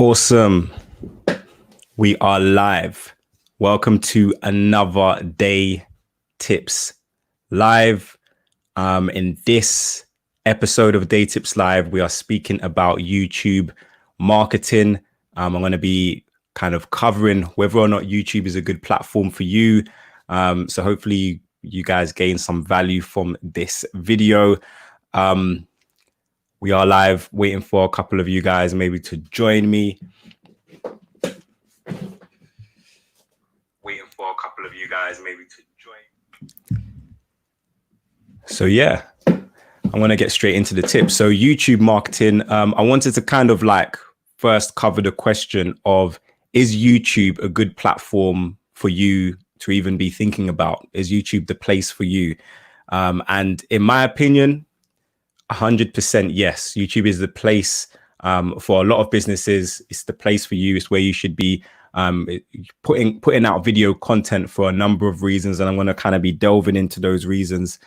Awesome. We are live. Welcome to another Day Tips Live. In this episode of Day Tips Live, we are speaking about YouTube marketing. I'm going to be kind of covering whether or not YouTube is a good platform for you. So hopefully you guys gain some value from this video. We are live, waiting for a couple of you guys maybe to join me. So yeah, I'm going to get straight into the tips. So YouTube marketing, I wanted to kind of like first cover the question of, is YouTube a good platform for you to even be thinking about? Is YouTube the place for you? And in my opinion, 100% yes. YouTube is the place for a lot of businesses. It's the place for you. It's where you should be putting out video content for a number of reasons. And I'm going to kind of be delving into those reasons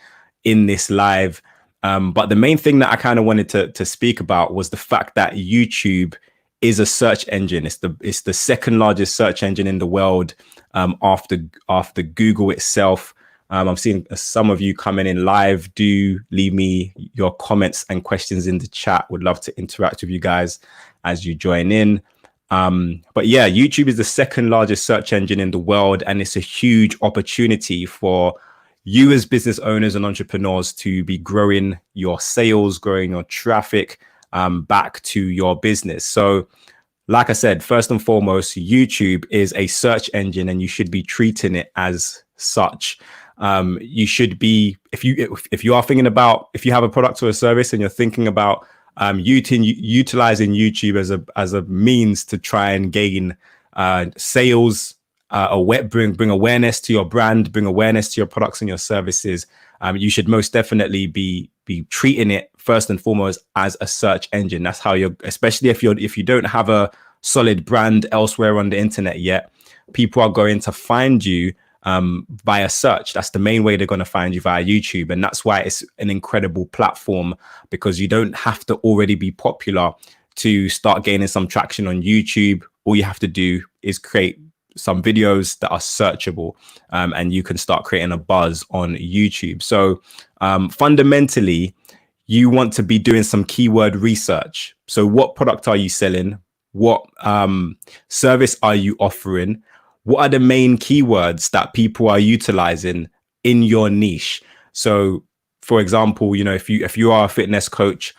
in this live. But the main thing that I kind of wanted to speak about was the fact that YouTube is a search engine. It's the second largest search engine in the world after Google itself. I'm seeing some of you coming in live. Do leave me your comments and questions in the chat. Would love to interact with you guys as you join in. But yeah, YouTube is the second largest search engine in the world, and it's a huge opportunity for you as business owners and entrepreneurs to be growing your sales, growing your traffic back to your business. So like I said, first and foremost, YouTube is a search engine and you should be treating it as such. You should be, if you are thinking about, if you have a product or a service and you're thinking about utilizing YouTube as a means to try and gain sales, bring awareness to your brand, bring awareness to your products and your services, you should most definitely be treating it first and foremost as a search engine. That's how especially if you don't have a solid brand elsewhere on the internet yet, people are going to find you via search. That's the main way they're going to find you, via YouTube. And that's why it's an incredible platform, because you don't have to already be popular to start gaining some traction on YouTube. All you have to do is create some videos that are searchable, and you can start creating a buzz on YouTube. So fundamentally, you want to be doing some keyword research. So what product are you selling? What service are you offering? What are the main keywords that people are utilizing in your niche? So for example, if you are a fitness coach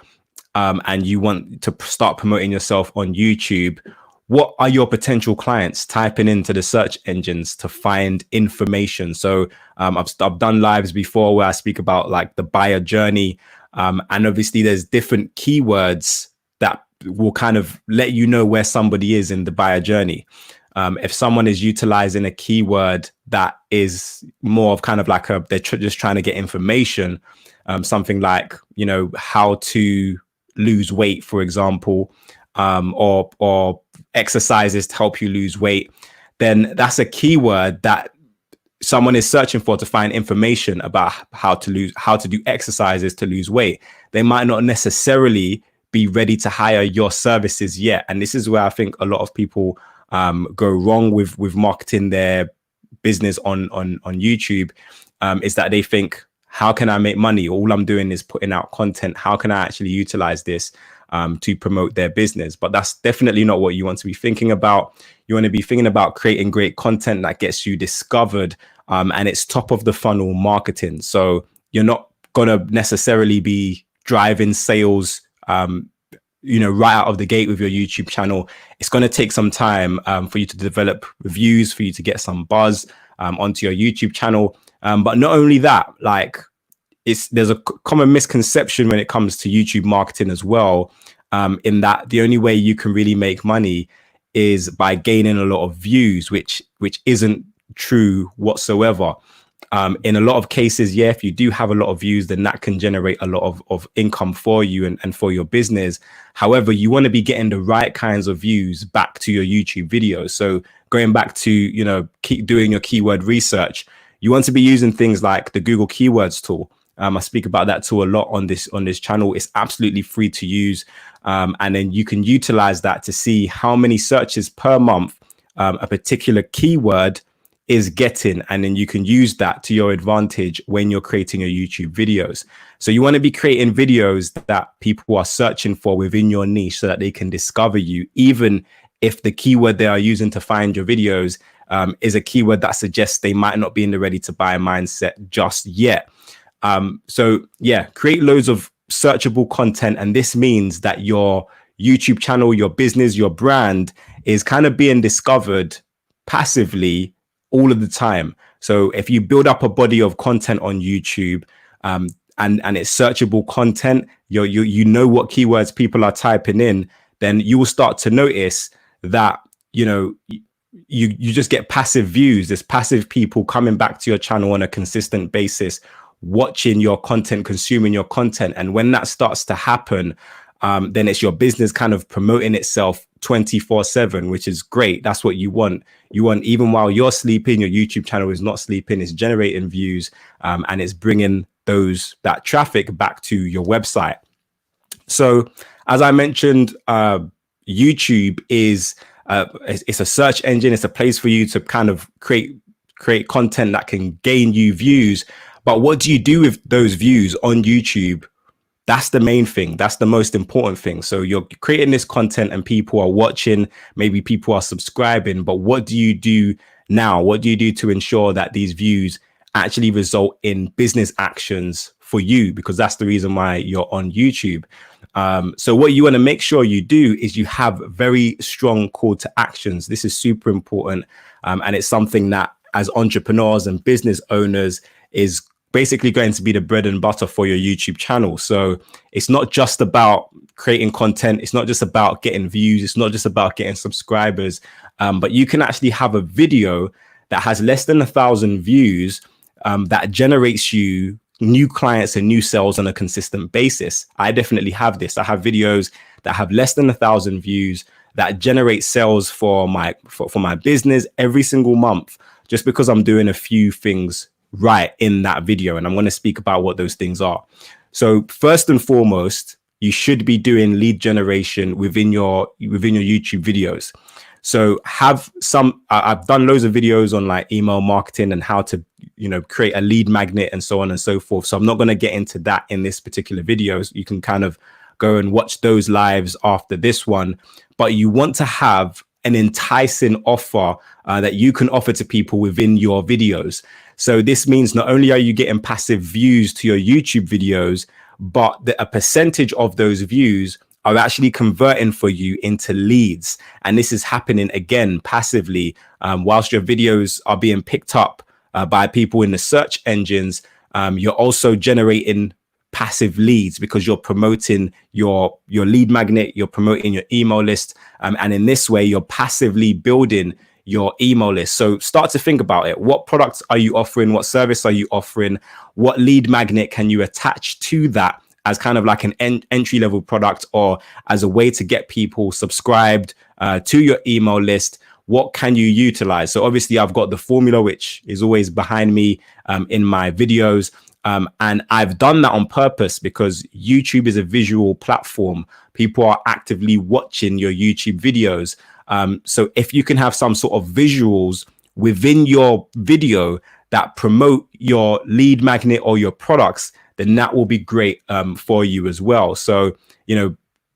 and you want to start promoting yourself on YouTube, what are your potential clients typing into the search engines to find information? So I've done lives before where I speak about like the buyer journey. And obviously there's different keywords that will kind of let you know where somebody is in the buyer journey. If someone is utilizing a keyword that is more of kind of like they're just trying to get information, something like, how to lose weight, for example, or exercises to help you lose weight, then that's a keyword that someone is searching for to find information about how to do exercises to lose weight. They might not necessarily be ready to hire your services yet. And this is where I think a lot of people go wrong with marketing their business on YouTube, is that they think, how can I make money? All I'm doing is putting out content. How can I actually utilize this to promote their business? But that's definitely not what you want to be thinking about. You want to be thinking about creating great content that gets you discovered, and it's top of the funnel marketing. So you're not going to necessarily be driving sales right out of the gate with your YouTube channel. It's going to take some time for you to develop reviews, for you to get some buzz onto your YouTube channel. But not only that, like there's a common misconception when it comes to YouTube marketing as well, in that the only way you can really make money is by gaining a lot of views, which isn't true whatsoever. In a lot of cases, yeah, if you do have a lot of views, then that can generate a lot of income for you and for your business. However, you want to be getting the right kinds of views back to your YouTube videos. So going back to, keep doing your keyword research, you want to be using things like the Google Keywords tool. I speak about that too a lot on this channel. It's absolutely free to use. And then you can utilize that to see how many searches per month a particular keyword is getting, and then you can use that to your advantage when you're creating your YouTube videos. So you want to be creating videos that people are searching for within your niche so that they can discover you, even if the keyword they are using to find your videos is a keyword that suggests they might not be in the ready to buy mindset just yet. So yeah, create loads of searchable content. And this means that your YouTube channel, your business, your brand is kind of being discovered passively all of the time. So if you build up a body of content on YouTube, and it's searchable content, you know what keywords people are typing in, then you will start to notice that, you know, you just get passive views. There's passive people coming back to your channel on a consistent basis, watching your content, consuming your content. And when that starts to happen, then it's your business kind of promoting itself 24/7, which is great. That's what you want. You want, even while you're sleeping, your YouTube channel is not sleeping, it's generating views, and it's bringing that traffic back to your website. So as I mentioned, YouTube is it's a search engine. It's a place for you to kind of create content that can gain you views. But what do you do with those views on YouTube? That's the main thing. That's the most important thing. So you're creating this content and people are watching, maybe people are subscribing, but what do you do now? What do you do to ensure that these views actually result in business actions for you? Because that's the reason why you're on YouTube. So what you want to make sure you do is you have very strong call to actions. This is super important. And it's something that as entrepreneurs and business owners is basically going to be the bread and butter for your YouTube channel. So it's not just about creating content. It's not just about getting views. It's not just about getting subscribers, but you can actually have a video that has less than 1,000 views that generates you new clients and new sales on a consistent basis. I definitely have this. I have videos that have less than 1,000 views that generate sales for my business every single month, just because I'm doing a few things right in that video. And I'm going to speak about what those things are. So first and foremost, you should be doing lead generation within your YouTube videos. So I've done loads of videos on like email marketing and how to, create a lead magnet and so on and so forth. So I'm not going to get into that in this particular video. You can kind of go and watch those lives after this one, but you want to have an enticing offer that you can offer to people within your videos. So this means not only are you getting passive views to your YouTube videos, but a percentage of those views are actually converting for you into leads. And this is happening again passively whilst your videos are being picked up by people in the search engines. You're also generating passive leads because you're promoting your lead magnet, you're promoting your email list. And in this way, you're passively building your email list. So start to think about it. What products are you offering? What service are you offering? What lead magnet can you attach to that as kind of like an entry level product or as a way to get people subscribed to your email list? What can you utilize? So obviously I've got the formula, which is always behind me in my videos. And I've done that on purpose because YouTube is a visual platform. People are actively watching your YouTube videos. So if you can have some sort of visuals within your video that promote your lead magnet or your products, then that will be great for you as well. So,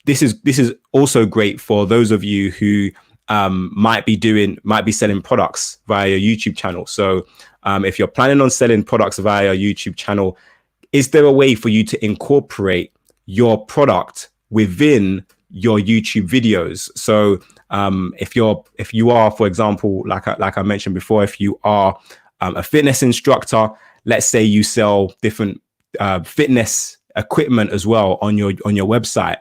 this is also great for those of you who might be selling products via your YouTube channel. So if you're planning on selling products via your YouTube channel, is there a way for you to incorporate your product within your YouTube videos? So if you are, for example, like I mentioned before, if you are a fitness instructor, let's say you sell different fitness equipment as well on your website,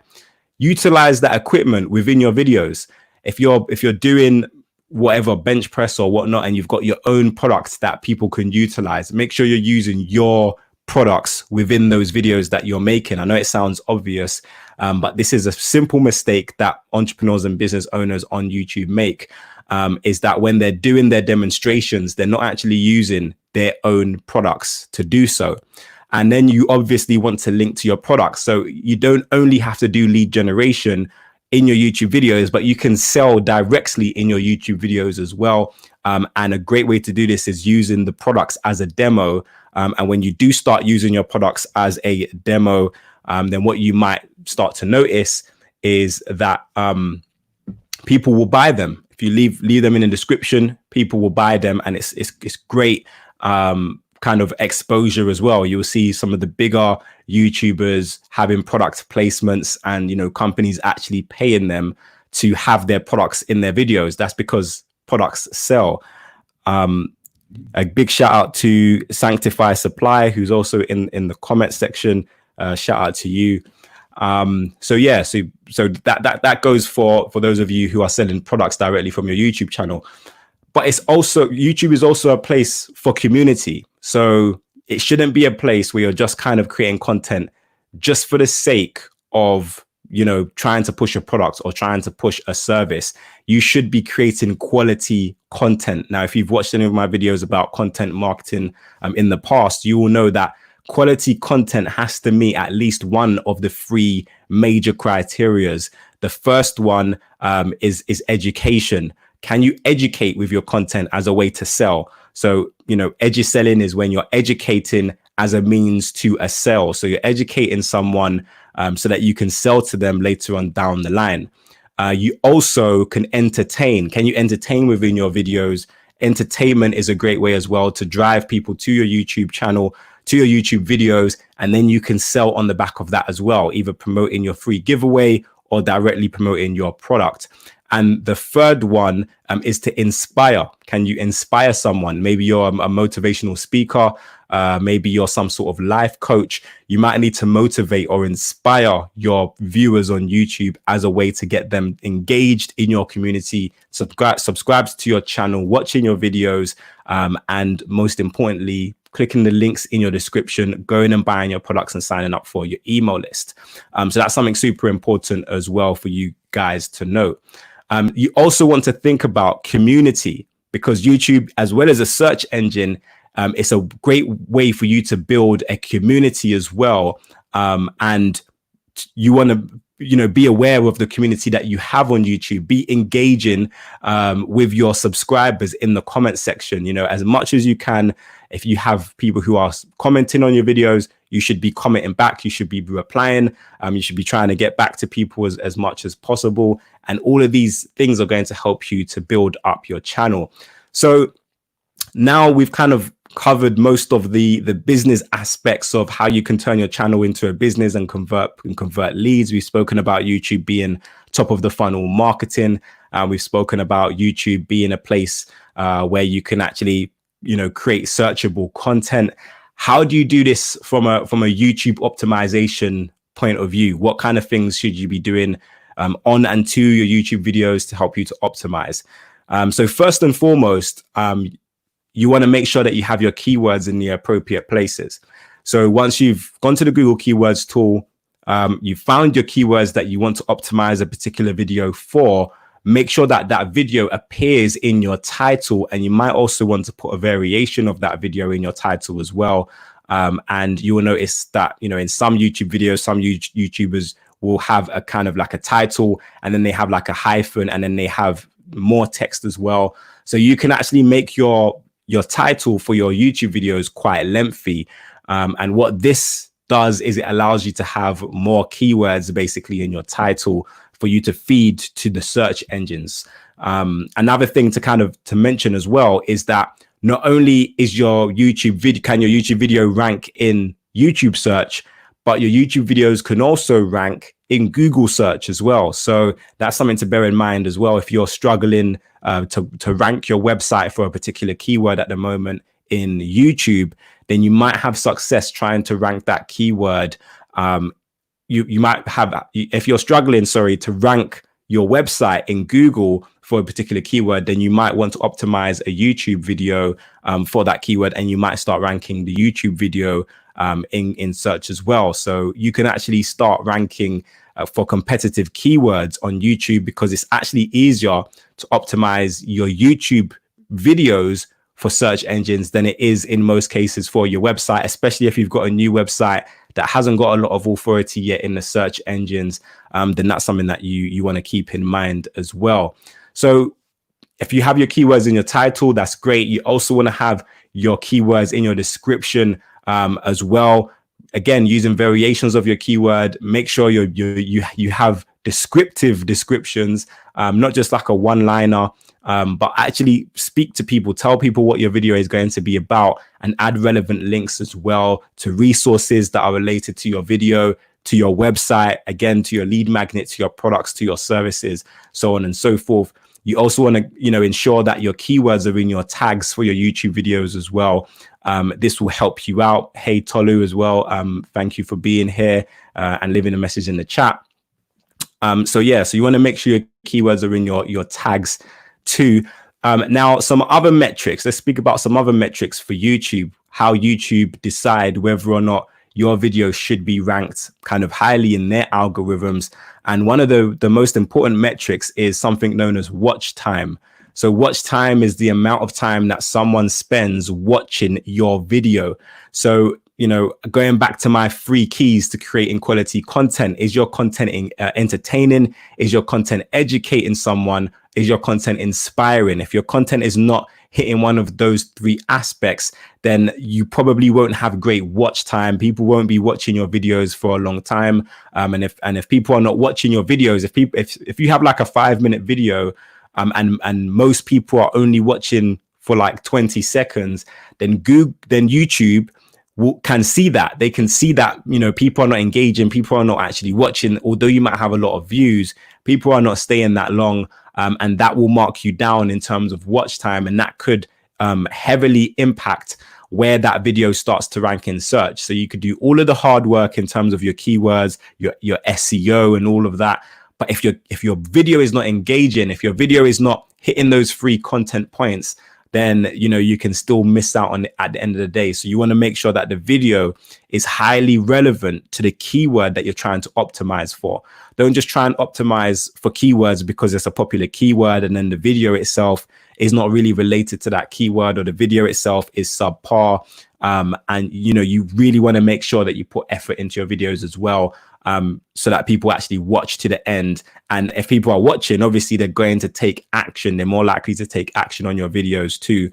utilize that equipment within your videos. If you're doing whatever bench press or whatnot, and you've got your own products that people can utilize, make sure you're using your products within those videos that you're making. I know it sounds obvious, but this is a simple mistake that entrepreneurs and business owners on YouTube make, is that when they're doing their demonstrations, they're not actually using their own products to do so. And then you obviously want to link to your products. So you don't only have to do lead generation in your YouTube videos, but you can sell directly in your YouTube videos as well. And a great way to do this is using the products as a demo. And when you do start using your products as a demo, then what you might start to notice is that people will buy them. If you leave them in the description, people will buy them, and it's great kind of exposure as well. You'll see some of the bigger YouTubers having product placements, and companies actually paying them to have their products in their videos. That's because products sell. A big shout out to Sanctify Supply, who's also in the comment section. Shout out to you. So that goes for those of you who are selling products directly from your YouTube channel. But it's also, YouTube is also a place for community. So it shouldn't be a place where you're just kind of creating content just for the sake of, trying to push a product or trying to push a service. You should be creating quality content. Now, if you've watched any of my videos about content marketing in the past, you will know that quality content has to meet at least one of the three major criterias. The first one is education. Can you educate with your content as a way to sell? So, edu-selling is when you're educating as a means to a sell. So you're educating someone so that you can sell to them later on down the line. You also can entertain. Can you entertain within your videos? Entertainment is a great way as well to drive people to your YouTube channel, to your YouTube videos, and then you can sell on the back of that as well, either promoting your free giveaway or directly promoting your product. And the third one is to inspire. Can you inspire someone? Maybe you're a motivational speaker. Maybe you're some sort of life coach. You might need to motivate or inspire your viewers on YouTube as a way to get them engaged in your community, subscribes to your channel, watching your videos, and most importantly, clicking the links in your description, going and buying your products and signing up for your email list. So that's something super important as well for you guys to know. You also want to think about community, because YouTube, as well as a search engine, it's a great way for you to build a community as well. And you want to, be aware of the community that you have on YouTube. Be engaging with your subscribers in the comment section, as much as you can. If you have people who are commenting on your videos, you should be commenting back. You should be replying. You should be trying to get back to people as much as possible. And all of these things are going to help you to build up your channel. So now we've kind of covered most of the business aspects of how you can turn your channel into a business and convert leads. We've spoken about YouTube being top of the funnel marketing. We've spoken about YouTube being a place where you can actually, create searchable content. How do you do this from a YouTube optimization point of view? What kind of things should you be doing on and to your YouTube videos to help you to optimize? So first and foremost, you want to make sure that you have your keywords in the appropriate places. So once you've gone to the Google Keywords tool, you found your keywords that you want to optimize a particular video for, make sure that that video appears in your title. And you might also want to put a variation of that video in your title as well. And you will notice that, in some YouTube videos, some YouTubers will have a kind of like a title, and then they have like a hyphen, and then they have more text as well. So you can actually make your title for your YouTube videos quite lengthy. And what this does is it allows you to have more keywords basically in your title for you to feed to the search engines. Another thing to mention as well is that not only is your YouTube video, can your YouTube video rank in YouTube search, but your YouTube videos can also rank in Google search as well. So that's something to bear in mind as well. If you're struggling to rank your website for a particular keyword at the moment in YouTube, then you might have success trying to rank that keyword. You might have, if you're struggling, to rank your website in Google for a particular keyword, then you might want to optimize a YouTube video for that keyword, and you might start ranking the YouTube video in search as well. So you can actually start ranking for competitive keywords on YouTube, because it's actually easier to optimize your YouTube videos for search engines than it is in most cases for your website, especially if you've got a new website that hasn't got a lot of authority yet in the search engines. Then that's something that you want to keep in mind as well. So if you have your keywords in your title, that's great. You also want to have your keywords in your description as well. Again, using variations of your keyword, make sure you have descriptive descriptions, not just like a one-liner, but actually speak to people, tell people what your video is going to be about, and add relevant links as well to resources that are related to your video, to your website, again, to your lead magnet, to your products, to your services, so on and so forth. You also want to, ensure that your keywords are in your tags for your YouTube videos as well. This will help you out. Hey, Tolu as well. Thank you for being here and leaving a message in the chat. So you want to make sure your keywords are in your tags too. Now, some other metrics. Let's speak about some other metrics for YouTube, how YouTube decide whether or not your video should be ranked kind of highly in their algorithms. And one of the most important metrics is something known as watch time. So watch time is the amount of time that someone spends watching your video. So, going back to my 3 keys to creating quality content, is your content entertaining? Is your content educating someone? Is your content inspiring? If your content is not hitting one of those 3 aspects, then you probably won't have great watch time. People won't be watching your videos for a long time. And if people are not watching your videos, if you have like a 5-minute video, and most people are only watching for like 20 seconds, then YouTube can see that. They can see that, people are not engaging, people are not actually watching. Although you might have a lot of views, people are not staying that long. And that will mark you down in terms of watch time. And that could heavily impact where that video starts to rank in search. So you could do all of the hard work in terms of your keywords, your SEO and all of that. But if your video is not engaging, if your video is not hitting those 3 content points, then you can still miss out on it at the end of the day. So you want to make sure that the video is highly relevant to the keyword that you're trying to optimize for. Don't just try and optimize for keywords because it's a popular keyword and then the video itself is not really related to that keyword, or the video itself is subpar. And you really want to make sure that you put effort into your videos as well, so that people actually watch to the end. And if people are watching, obviously they're going to take action. They're more likely to take action on your videos too.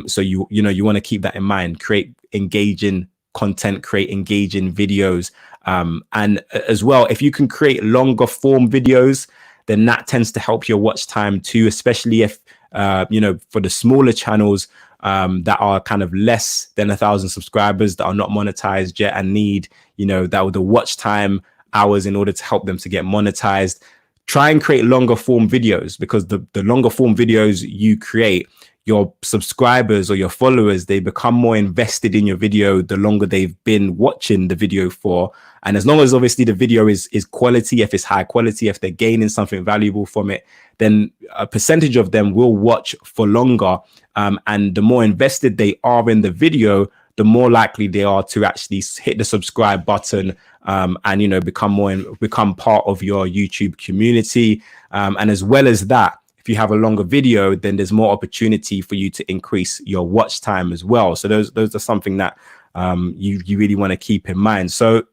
So you want to keep that in mind. Create engaging content, create engaging videos. And as well, if you can create longer form videos, then that tends to help your watch time too, especially if, for the smaller channels that are kind of less than 1,000 subscribers, that are not monetized yet and need, the watch time hours in order to help them to get monetized. Try and create longer form videos, because the longer form videos you create, your subscribers or your followers, they become more invested in your video the longer they've been watching the video for. And as long as obviously the video is quality, if it's high quality, if they're gaining something valuable from it, then a percentage of them will watch for longer. And the more invested they are in the video, the more likely they are to actually hit the subscribe button and become part of your YouTube community. And as well as that, if you have a longer video, then there's more opportunity for you to increase your watch time as well. So those are something that you really want to keep in mind. So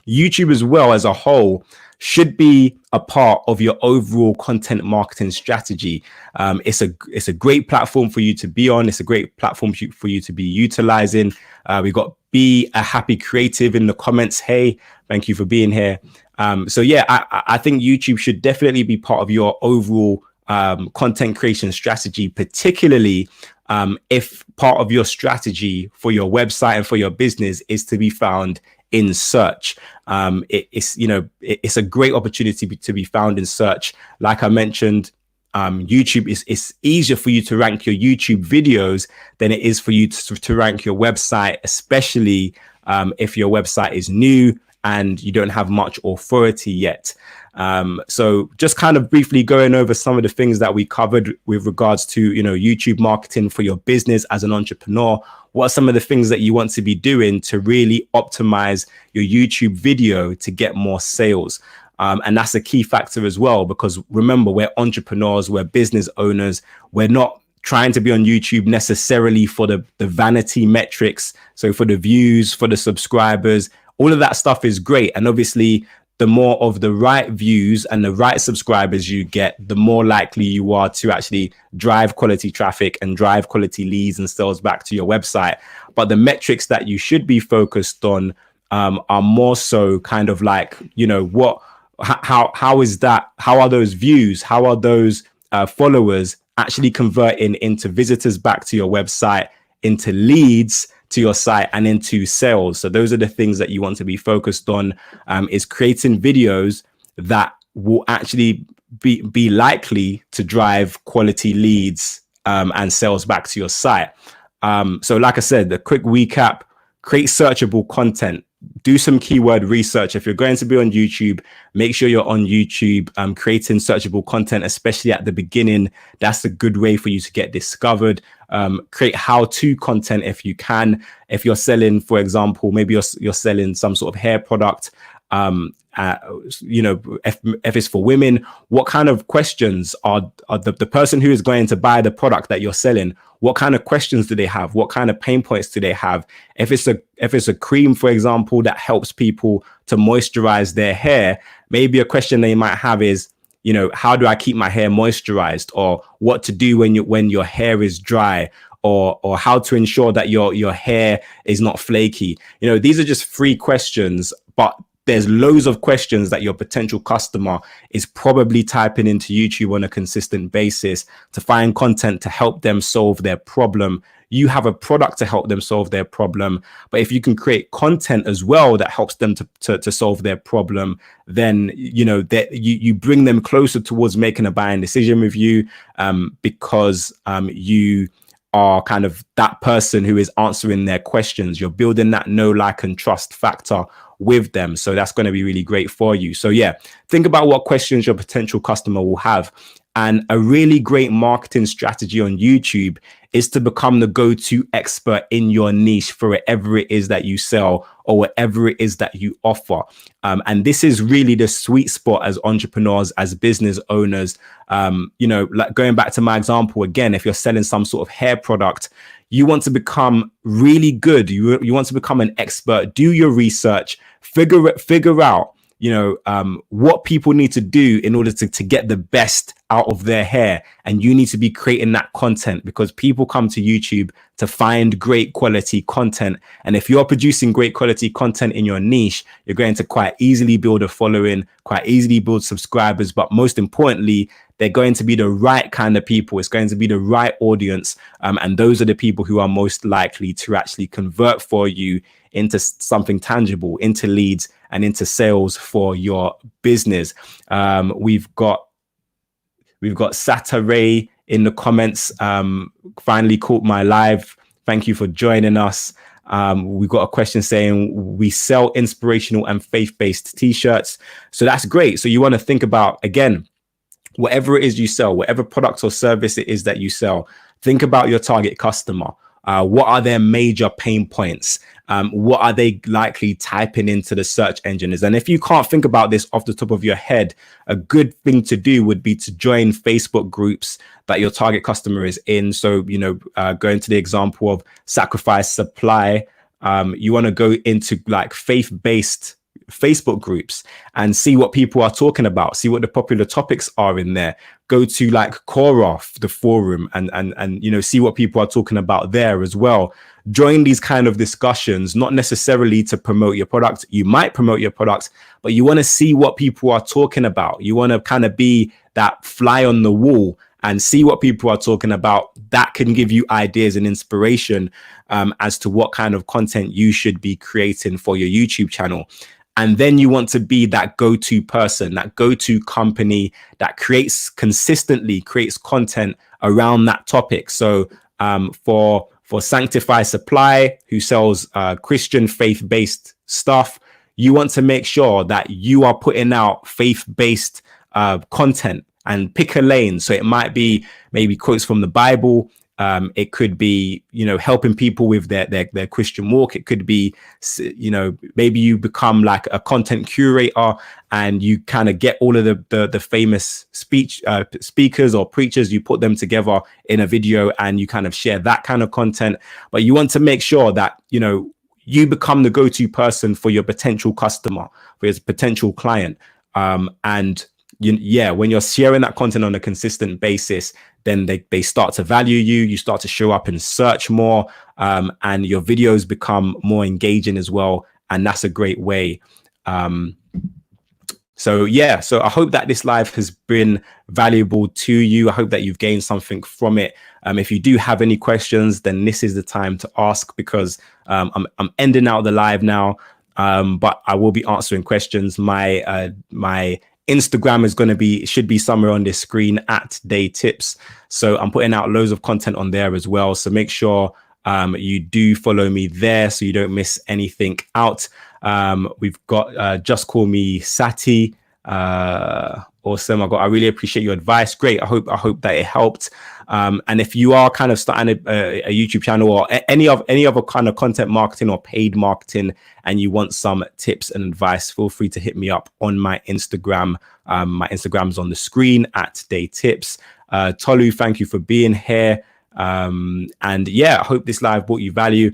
YouTube as well as a whole should be a part of your overall content marketing strategy. It's a great platform for you to be on. It's a great platform for you to be utilizing. We got Be a Happy Creative in the comments. Hey, thank you for being here. So yeah, I think YouTube should definitely be part of your overall content creation strategy, particularly if part of your strategy for your website and for your business is to be found in search. It's a great opportunity to be found in search. Like I mentioned, YouTube it's easier for you to rank your YouTube videos than it is for you to rank your website, especially if your website is new and you don't have much authority yet. So just kind of briefly going over some of the things that we covered with regards to, YouTube marketing for your business as an entrepreneur. What are some of the things that you want to be doing to really optimize your YouTube video to get more sales? And that's a key factor as well, because remember, we're entrepreneurs, we're business owners. We're not trying to be on YouTube necessarily for the vanity metrics. So for the views, for the subscribers, all of that stuff is great. And obviously, the more of the right views and the right subscribers you get, the more likely you are to actually drive quality traffic and drive quality leads and sales back to your website. But the metrics that you should be focused on are more so kind of like, you know, how is that? How are those views? How are those followers actually converting into visitors back to your website, into leads to your site, and into sales? So those are the things that you want to be focused on, is creating videos that will actually be likely to drive quality leads and sales back to your site. So like I said, the quick recap: create searchable content. Do some keyword research. If you're going to be on YouTube, make sure you're on YouTube, creating searchable content, especially at the beginning. That's a good way for you to get discovered. Create how-to content if you can. If you're selling, for example, maybe you're selling some sort of hair product, you know, if it's for women, what kind of questions are the person who is going to buy the product that you're selling, what kind of questions do they have? What kind of pain points do they have? If it's a cream, for example, that helps people to moisturize their hair, maybe a question they might have is, you know, how do I keep my hair moisturized? Or what to do when your hair is dry? Or how to ensure that your hair is not flaky? You know, these are just 3 questions, but there's loads of questions that your potential customer is probably typing into YouTube on a consistent basis to find content to help them solve their problem. You have a product to help them solve their problem, but if you can create content as well that helps them to solve their problem, then you know that you bring them closer towards making a buying decision with you, because you are kind of that person who is answering their questions. You're building that know, like, and trust factor with them. So that's going to be really great for you. So yeah, think about what questions your potential customer will have. And a really great marketing strategy on YouTube is to become the go-to expert in your niche for whatever it is that you sell or whatever it is that you offer. And this is really the sweet spot as entrepreneurs, as business owners. You know, like going back to my example again, if you're selling some sort of hair product, you want to become really good. You want to become an expert. Do your research, figure out, you know, what people need to do in order to get the best out of their hair. And you need to be creating that content, because people come to YouTube to find great quality content. And if you're producing great quality content in your niche, you're going to quite easily build a following, quite easily build subscribers. But most importantly, they're going to be the right kind of people. It's going to be the right audience. And those are the people who are most likely to actually convert for you into something tangible, into leads and into sales for your business. We've got Sataray in the comments. Finally caught my live. Thank you for joining us. We've got a question saying we sell inspirational and faith-based t-shirts. So that's great. So you want to think about, again, whatever it is you sell, whatever product or service it is that you sell, think about your target customer. What are their major pain points? What are they likely typing into the search engines? And if you can't think about this off the top of your head, a good thing to do would be to join Facebook groups that your target customer is in. So, you know, going to the example of Sacrifice Supply, you want to go into like faith-based Facebook groups and see what people are talking about, see what the popular topics are in there. Go to like Koroth, the forum, and you know, see what people are talking about there as well. Join these kind of discussions, not necessarily to promote your product. You might promote your product, but you want to see what people are talking about. You want to kind of be that fly on the wall and see what people are talking about. That can give you ideas and inspiration as to what kind of content you should be creating for your YouTube channel. And then you want to be that go-to person, that go-to company that consistently creates content around that topic. So for Sanctify Supply, who sells Christian faith-based stuff, you want to make sure that you are putting out faith-based content and pick a lane. So it might be maybe quotes from the Bible. It could be, helping people with their Christian walk. It could be, maybe you become like a content curator and you kind of get all of the famous speakers or preachers, you put them together in a video and you kind of share that kind of content. But you want to make sure that, you become the go-to person for your potential customer, for your potential client. And when you're sharing that content on a consistent basis, then they start to value you. You start to show up in search more, and your videos become more engaging as well. And that's a great way. So I hope that this live has been valuable to you. I hope that you've gained something from it. If you do have any questions, then this is the time to ask, because I'm ending out the live now, but I will be answering questions. My Instagram should be somewhere on this screen at Day Tips. So I'm putting out loads of content on there as well. So make sure you do follow me there so you don't miss anything out. We've got Just Call Me Sati. Awesome. I really appreciate your advice. Great. I hope that it helped. And if you are kind of starting a YouTube channel or any other kind of content marketing or paid marketing, and you want some tips and advice, feel free to hit me up on my Instagram. My Instagram's on the screen at Day Tips. Tolu, thank you for being here. And I hope this live brought you value.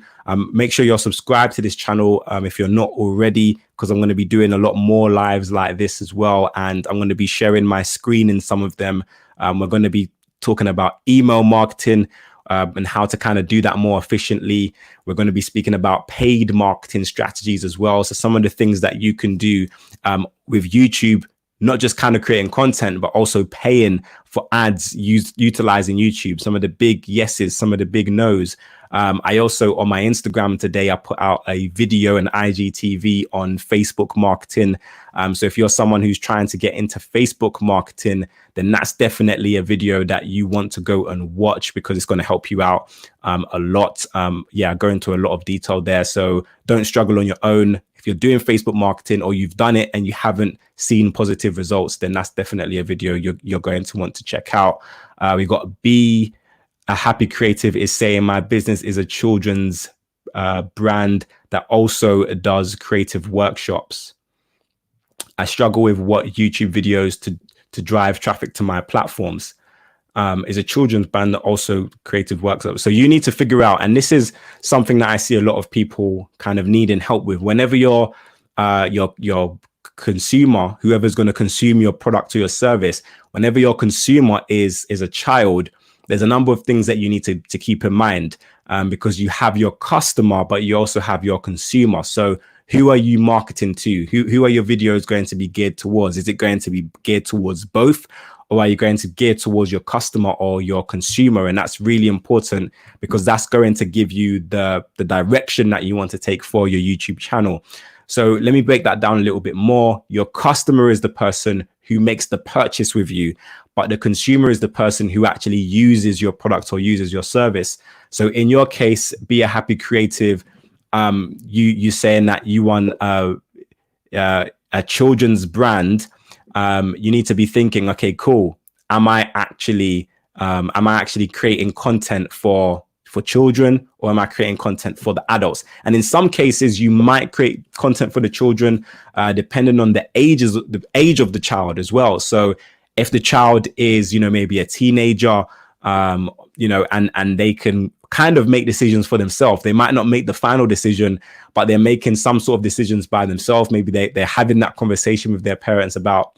Make sure you're subscribed to this channel if you're not already, because I'm going to be doing a lot more lives like this as well, and I'm going to be sharing my screen in some of them. We're going to be talking about email marketing and how to kind of do that more efficiently. We're going to be speaking about paid marketing strategies as well. So some of the things that you can do with YouTube, not just kind of creating content, but also paying for ads, utilizing YouTube, some of the big yeses, some of the big nos. I also, on my Instagram today, I put out a video and IGTV on Facebook marketing. So if you're someone who's trying to get into Facebook marketing, then that's definitely a video that you want to go and watch, because it's going to help you out a lot. I go into a lot of detail there. So don't struggle on your own. If you're doing Facebook marketing or you've done it and you haven't seen positive results, then that's definitely a video you're going to want to check out. We've got Be a Happy Creative is saying, my business is a children's brand that also does creative workshops. I struggle with what YouTube videos to drive traffic to my platforms. Is a children's brand that also creative workshops. So you need to figure out, and this is something that I see a lot of people kind of needing help with. Whenever your consumer, whoever's going to consume your product or your service, whenever your consumer is a child, there's a number of things that you need to keep in mind, because you have your customer, but you also have your consumer. So who are you marketing to? Who are your videos going to be geared towards? Is it going to be geared towards both? Or are you going to gear towards your customer or your consumer? And that's really important, because that's going to give you the direction that you want to take for your YouTube channel. So let me break that down a little bit more. Your customer is the person who makes the purchase with you, but the consumer is the person who actually uses your product or uses your service. So in your case, Be a Happy Creative, you saying that you want a children's brand. You need to be thinking, okay, cool. Am I actually creating content for children, or am I creating content for the adults? And in some cases, you might create content for the children, depending on the age of the child as well. So if the child is, maybe a teenager, and they can kind of make decisions for themselves. They might not make the final decision, but they're making some sort of decisions by themselves. Maybe they're having that conversation with their parents about,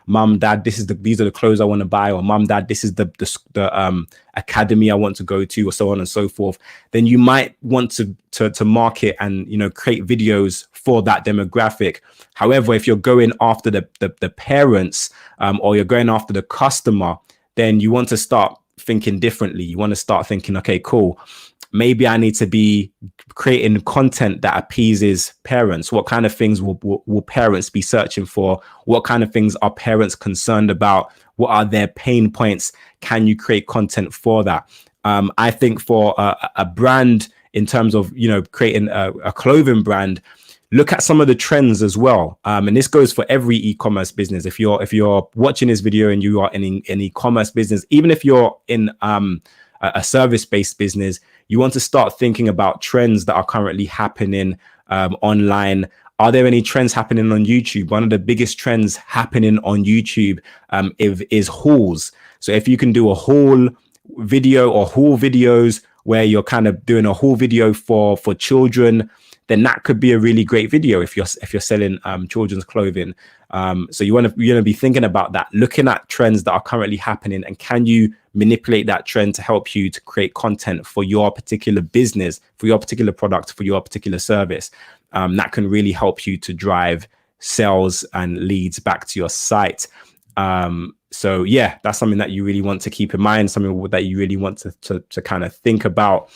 mom, dad, these are the clothes I want to buy, or mom, dad, this is the academy I want to go to, or so on and so forth. Then you might want to market and, create videos for that demographic. However, if you're going after the parents, or you're going after the customer, then you want to start thinking differently. You want to start thinking, okay, cool. Maybe I need to be creating content that appeases parents. What kind of things will parents be searching for? What kind of things are parents concerned about? What are their pain points? Can you create content for that? I think for a brand, in terms of, creating a clothing brand, look at some of the trends as well. And this goes for every e-commerce business. If you're watching this video and you are in e-commerce business, even if you're in a service-based business, you want to start thinking about trends that are currently happening online. Are there any trends happening on YouTube? One of the biggest trends happening on YouTube is hauls. So if you can do a haul video or haul videos where you're kind of doing a haul video for children, then that could be a really great video if you're selling children's clothing. So you want to be thinking about that, looking at trends that are currently happening, and can you manipulate that trend to help you to create content for your particular business, for your particular product, for your particular service. That can really help you to drive sales and leads back to your site. So yeah, that's something that you really want to keep in mind, something that you really want to kind of think about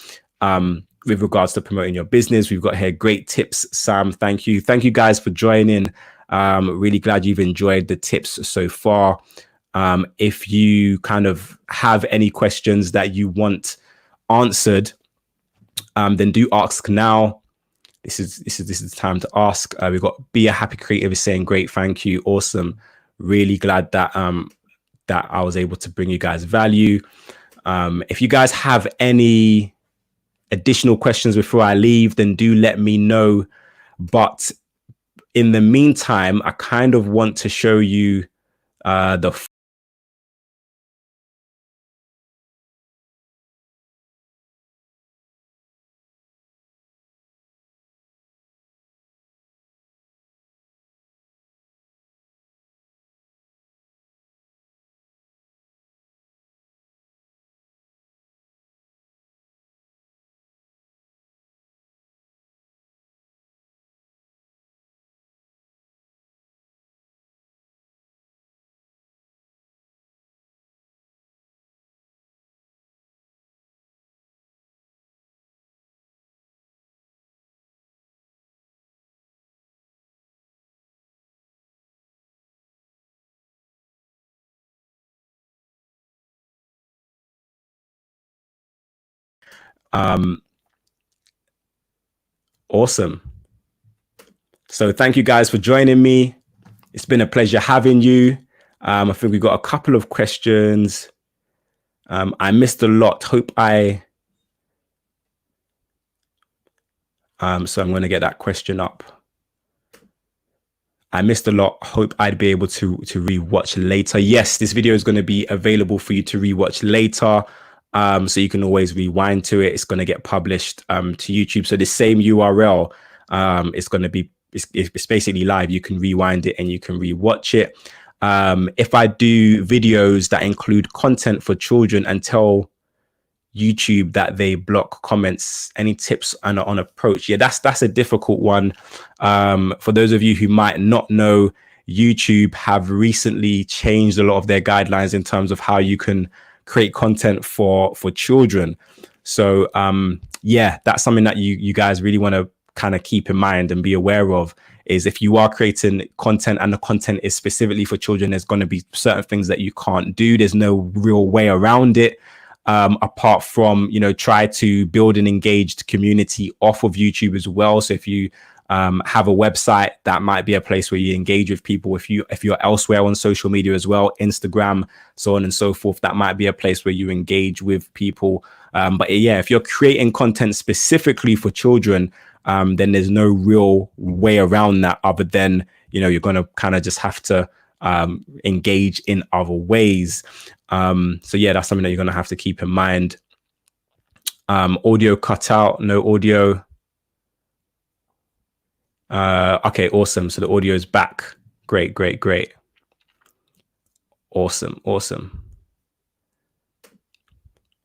with regards to promoting your business. We've got here great tips, Sam. Thank you guys for joining. Really glad you've enjoyed the tips so far. If you kind of have any questions that you want answered, then do ask now. This is the time to ask. We've got Be a Happy Creative is saying great, thank you, awesome. Really glad that that I was able to bring you guys value. If you guys have any additional questions before I leave, then do let me know. But in the meantime, I kind of want to show you the awesome. So thank you guys for joining me. It's been a pleasure having you. I think we've got a couple of questions. I missed a lot. Hope I... so I'm going to get that question up. I missed a lot. Hope I'd be able to rewatch later. Yes, this video is going to be available for you to rewatch later. So you can always rewind to it. It's going to get published to YouTube. So the same URL, it's going to be, it's basically live. You can rewind it and you can rewatch it. If I do videos that include content for children and tell YouTube that they block comments, any tips on approach? Yeah, that's a difficult one. For those of you who might not know, YouTube have recently changed a lot of their guidelines in terms of how you can create content for children. So yeah, that's something that you guys really want to kind of keep in mind and be aware of, is if you are creating content and the content is specifically for children, there's going to be certain things that you can't do. There's no real way around it, apart from, you know, try to build an engaged community off of YouTube as well. So if you have a website, that might be a place where you engage with people. If you're elsewhere on social media as well, Instagram, so on and so forth, that might be a place where you engage with people. But yeah, if you're creating content specifically for children, then there's no real way around that other than, you know, you're going to kind of just have to engage in other ways. So yeah, that's something that you're going to have to keep in mind. Audio cut out, no audio. Okay, awesome. So the audio is back. Great. Awesome.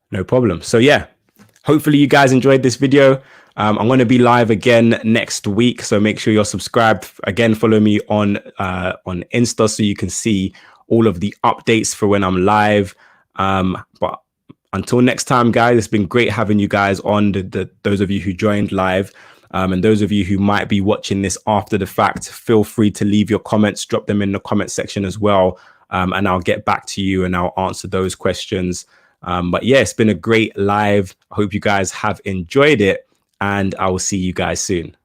No problem. So yeah, hopefully you guys enjoyed this video. I'm going to be live again next week, so make sure you're subscribed. Again, follow me on Insta so you can see all of the updates for when I'm live. But until next time, guys, it's been great having you guys on, those of you who joined live. And those of you who might be watching this after the fact, feel free to leave your comments, drop them in the comment section as well. And I'll get back to you and I'll answer those questions. But yeah, it's been a great live. I hope you guys have enjoyed it, and I will see you guys soon.